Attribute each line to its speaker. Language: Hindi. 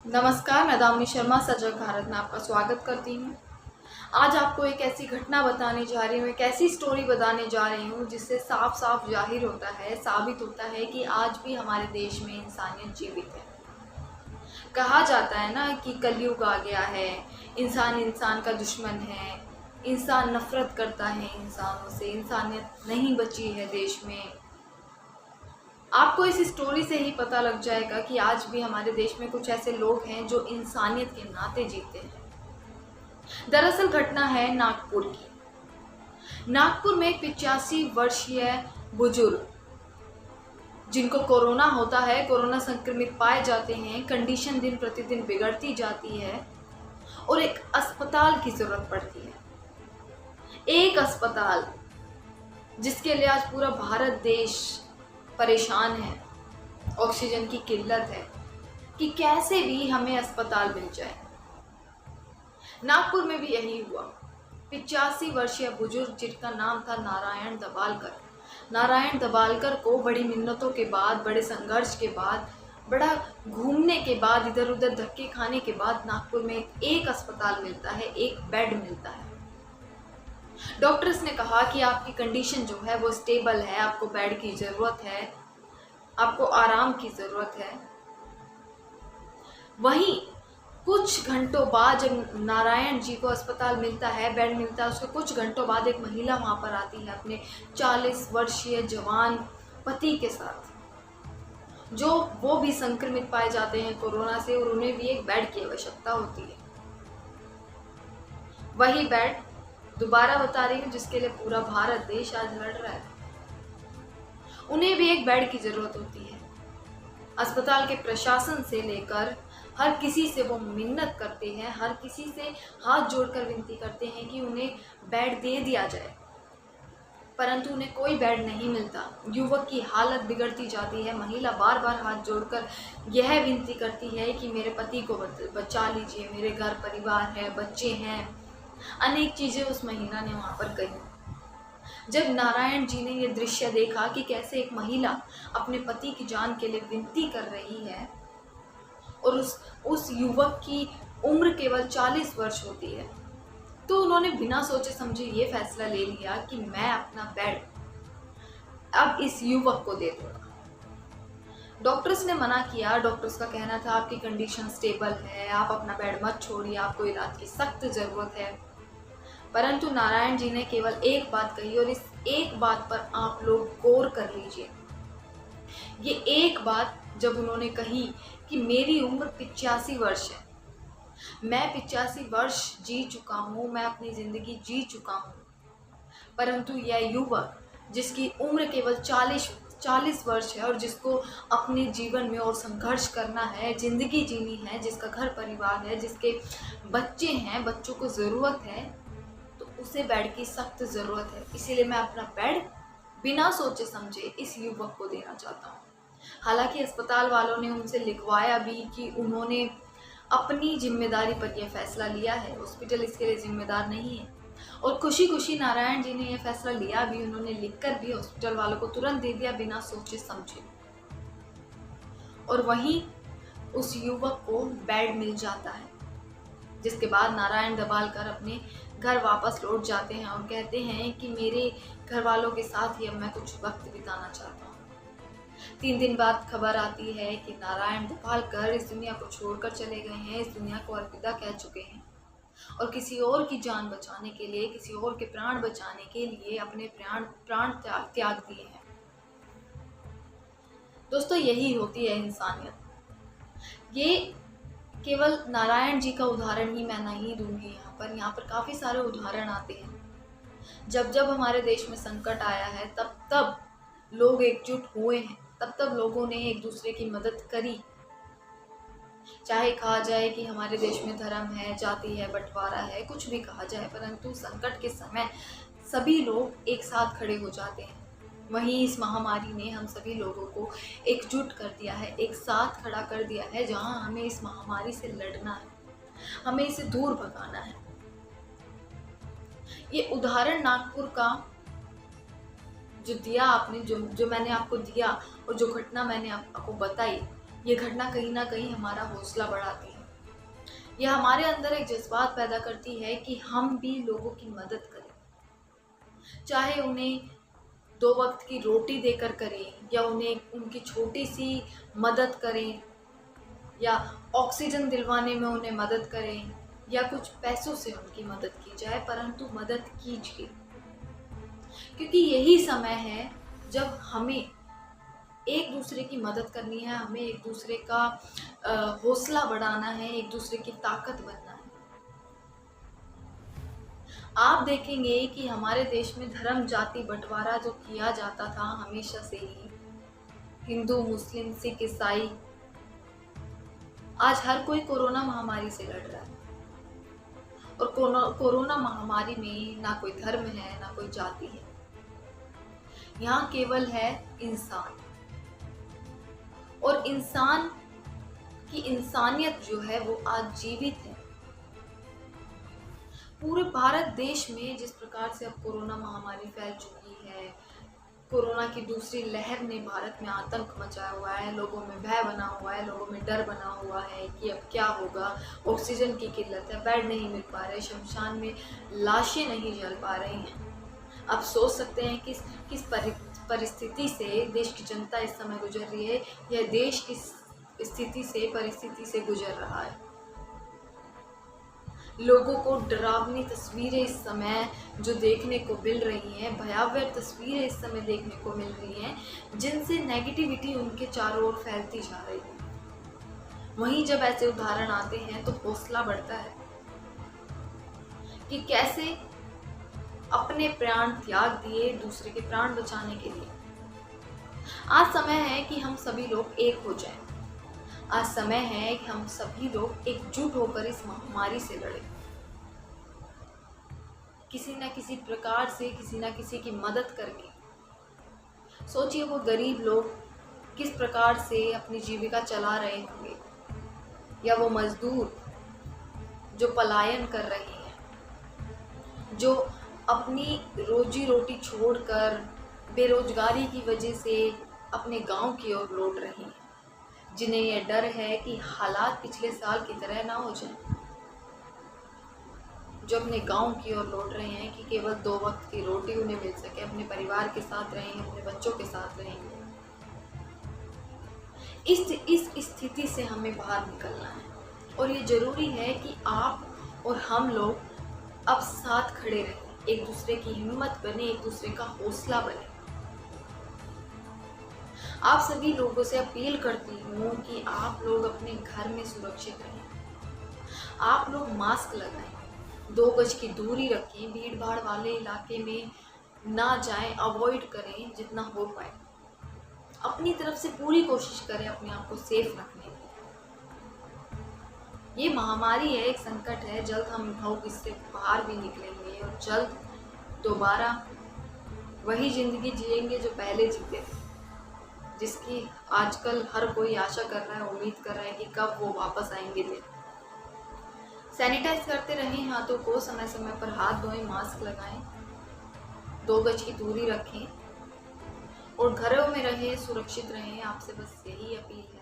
Speaker 1: नमस्कार, मैं दामिनी शर्मा सजग भारत में आपका स्वागत करती हूँ। आज आपको एक ऐसी घटना बताने जा रही हूँ, एक ऐसी स्टोरी बताने जा रही हूँ जिससे साफ साफ जाहिर होता है, साबित होता है कि आज भी हमारे देश में इंसानियत जीवित है। कहा जाता है ना कि कलयुग आ गया है, इंसान इंसान का दुश्मन है, इंसान नफरत करता है इंसानों से, इंसानियत नहीं बची है देश में। आपको इस स्टोरी से ही पता लग जाएगा कि आज भी हमारे देश में कुछ ऐसे लोग हैं जो इंसानियत के नाते जीते हैं। दरअसल घटना है नागपुर की। नागपुर में एक 85 वर्षीय बुजुर्ग जिनको कोरोना होता है, कोरोना संक्रमित पाए जाते हैं, कंडीशन दिन प्रतिदिन बिगड़ती जाती है और एक अस्पताल की जरूरत पड़ती है। एक अस्पताल जिसके लिए आज पूरा भारत देश परेशान है। ऑक्सीजन की किल्लत है कि कैसे भी हमें अस्पताल मिल जाए। नागपुर में भी यही हुआ। 85 वर्षीय बुजुर्ग जिनका नाम था नारायण दबालकर। नारायण दबालकर को बड़ी मिन्नतों के बाद, बड़े संघर्ष के बाद, बड़ा घूमने के बाद, इधर उधर धक्के खाने के बाद नागपुर में एक अस्पताल मिलता है, एक बेड मिलता है। डॉक्टर्स ने कहा कि आपकी कंडीशन जो है वो स्टेबल है, आपको बेड की ज़रूरत है, आपको आराम की ज़रूरत है। वहीं कुछ घंटों बाद जब नारायण जी को अस्पताल मिलता है, बेड मिलता है, उसके कुछ घंटों बाद एक महिला वहाँ पर आती है अपने 40 वर्षीय जवान पति के साथ, जो वो भी संक्रमित पाए जाते हैं कोरोना से और उन्हें भी एक बेड की आवश्यकता होती है। वही बेड दोबारा बता रही हूँ जिसके लिए पूरा भारत देश आज लड़ रहा है। उन्हें भी एक बेड की जरूरत होती है। अस्पताल के प्रशासन से लेकर हर किसी से वो मिन्नत करते हैं, हर किसी से हाथ जोड़कर विनती करते हैं कि उन्हें बेड दे दिया जाए, परंतु उन्हें कोई बेड नहीं मिलता। युवक की हालत बिगड़ती जाती है। महिला बार बार हाथ जोड़कर यह विनती करती है कि मेरे पति को बचा लीजिए, मेरे घर परिवार है, बच्चे हैं। अनेक चीज़ें उस महिला ने वहाँ पर कही। जब नारायण जी ने यह दृश्य देखा कि कैसे एक महिला अपने पति की जान के लिए विनती कर रही है और उस युवक की उम्र केवल 40 वर्ष होती है, तो उन्होंने बिना सोचे समझे ये फैसला ले लिया कि मैं अपना बेड अब इस युवक को दे दूंगा। डॉक्टर्स ने मना किया। डॉक्टर्स का कहना था आपकी कंडीशन स्टेबल है, आप अपना बेड मत छोड़िए, आपको इलाज की सख्त ज़रूरत है। परंतु नारायण जी ने केवल एक बात कही और इस एक बात पर आप लोग गौर कर लीजिए। ये एक बात जब उन्होंने कही कि मेरी उम्र 85 वर्ष है, मैं 85 वर्ष जी चुका हूँ, मैं अपनी ज़िंदगी जी चुका हूँ, परंतु यह युवक जिसकी उम्र केवल 40 वर्ष है और जिसको अपने जीवन में और संघर्ष करना है, ज़िंदगी जीनी है, जिसका घर परिवार है, जिसके बच्चे हैं, बच्चों को ज़रूरत है, तो उसे बेड की सख्त ज़रूरत है। इसीलिए मैं अपना बेड बिना सोचे समझे इस युवक को देना चाहता हूँ। हालांकि अस्पताल वालों ने उनसे लिखवाया भी कि उन्होंने अपनी जिम्मेदारी पर यह फैसला लिया है, हॉस्पिटल इसके लिए जिम्मेदार नहीं है। और खुशी खुशी नारायण जी ने यह फैसला लिया भी, उन्होंने लिखकर भी हॉस्पिटल वालों को तुरंत दे दिया बिना सोचे समझे। और वहीं उस युवक को बेड मिल जाता है, जिसके बाद नारायण दबालकर अपने घर वापस लौट जाते हैं और कहते हैं कि मेरे घर वालों के साथ ही अब मैं कुछ वक्त बिताना चाहता हूँ। 3 दिन बाद खबर आती है कि नारायण दबालकर इस दुनिया को छोड़कर चले गए हैं, इस दुनिया को अलविदा कह चुके हैं और किसी और की जान बचाने के लिए, किसी और के प्राण बचाने के लिए अपने प्राण त्याग दिए हैं। दोस्तों, यही होती है इंसानियत। ये केवल नारायण जी का उदाहरण ही मैं नहीं दूंगी। यहाँ पर काफ़ी सारे उदाहरण आते हैं। जब जब हमारे देश में संकट आया है, तब तब लोग एकजुट हुए हैं, तब तब लोगों ने एक दूसरे की मदद करी। चाहे कहा जाए कि हमारे देश में धर्म है, जाति है, बंटवारा है, कुछ भी कहा जाए, परंतु संकट के समय सभी लोग एक साथ खड़े हो जाते हैं। वहीं इस महामारी ने हम सभी लोगों को एकजुट कर दिया है, एक साथ खड़ा कर दिया है। जहां हमें इस महामारी से लड़ना है, हमें इसे दूर भगाना है। ये उदाहरण नागपुर का जो दिया आपने, जो मैंने आपको दिया और जो घटना मैंने आपको बताई, ये घटना कहीं ना कहीं हमारा हौसला बढ़ाती है। यह हमारे अंदर एक जज्बात पैदा करती है कि हम भी लोगों की मदद करें, चाहे उन्हें 2 वक्त की रोटी देकर करें, या उन्हें उनकी छोटी सी मदद करें, या ऑक्सीजन दिलवाने में उन्हें मदद करें, या कुछ पैसों से उनकी मदद की जाए, परंतु मदद कीजिए। क्योंकि यही समय है जब हमें एक दूसरे की मदद करनी है, हमें एक दूसरे का हौसला बढ़ाना है, एक दूसरे की ताकत बनना है। आप देखेंगे कि हमारे देश में धर्म जाति बंटवारा जो किया जाता था हमेशा से ही, हिंदू मुस्लिम सिख ईसाई, आज हर कोई कोरोना महामारी से लड़ रहा है। और कोरोना महामारी में ना कोई धर्म है ना कोई जाति है, यहाँ केवल है इंसान। और इंसान की इंसानियत जो है वो आज जीवित है। पूरे भारत देश में जिस प्रकार से अब कोरोना महामारी फैल चुकी है, कोरोना की दूसरी लहर ने भारत में आतंक मचाया हुआ है, लोगों में भय बना हुआ है, लोगों में डर बना हुआ है कि अब क्या होगा। ऑक्सीजन की किल्लत है, बेड नहीं मिल पा रहे, शमशान में लाशें नहीं जल पा रही हैं। आप सोच सकते हैं कि किस परिस्थिति से देश की जनता इस समय गुजर रही है। यह देश किस स्थिति से परिस्थिति से गुजर रहा है। लोगों को डरावनी तस्वीरें इस समय जो देखने को मिल रही हैं, भयावह तस्वीरें इस समय देखने को मिल रही हैं, जिनसे नेगेटिविटी उनके चारों ओर फैलती जा रही है। वहीं जब ऐसे उदाहरण आते हैं तो हौसला बढ़ता है कि कैसे अपने प्राण त्याग दिए दूसरे के प्राण बचाने के लिए। आज समय है कि हम सभी लोग एक हो जाएं। आज समय है कि हम सभी लोग एकजुट होकर इस महामारी से लड़ें। किसी न किसी प्रकार से किसी न किसी की मदद करके। सोचिए वो गरीब लोग किस प्रकार से अपनी जीविका चला रहे होंगे, या वो मजदूर जो पलायन कर रहे हैं, जो अपनी रोजी रोटी छोड़कर बेरोजगारी की वजह से अपने गांव की ओर लौट रहे हैं, जिन्हें यह डर है कि हालात पिछले साल की तरह ना हो जाए। जो अपने गांव की ओर लौट रहे हैं कि केवल 2 वक्त की रोटी उन्हें मिल सके, अपने परिवार के साथ रहें, अपने बच्चों के साथ रहेंगे। इस स्थिति से हमें बाहर निकलना है, और ये जरूरी है कि आप और हम लोग अब साथ खड़े रहें, एक दूसरे की हिम्मत बने, एक दूसरे का हौसला बने। आप सभी लोगों से अपील करती हूँ कि आप लोग अपने घर में सुरक्षित रहें। आप लोग मास्क लगाएं, 2 गज की दूरी रखें, भीड़ भाड़ वाले इलाके में ना जाएं, अवॉइड करें जितना हो पाए। अपनी तरफ से पूरी कोशिश करें अपने आप को सेफ रखने की। ये महामारी है, एक संकट है, जल्द हम लोग इससे बाहर भी निकलेंगे और जल्द दोबारा वही जिंदगी जिएंगे जो पहले जीते थे, जिसकी आजकल हर कोई आशा कर रहा है, उम्मीद कर रहा है कि कब वो वापस आएंगे दिन। सैनिटाइज करते रहें हाथों को, समय समय पर हाथ धोएं, मास्क लगाएं, 2 गज की दूरी रखें और घरों में रहें, सुरक्षित रहें। आपसे बस यही अपील है।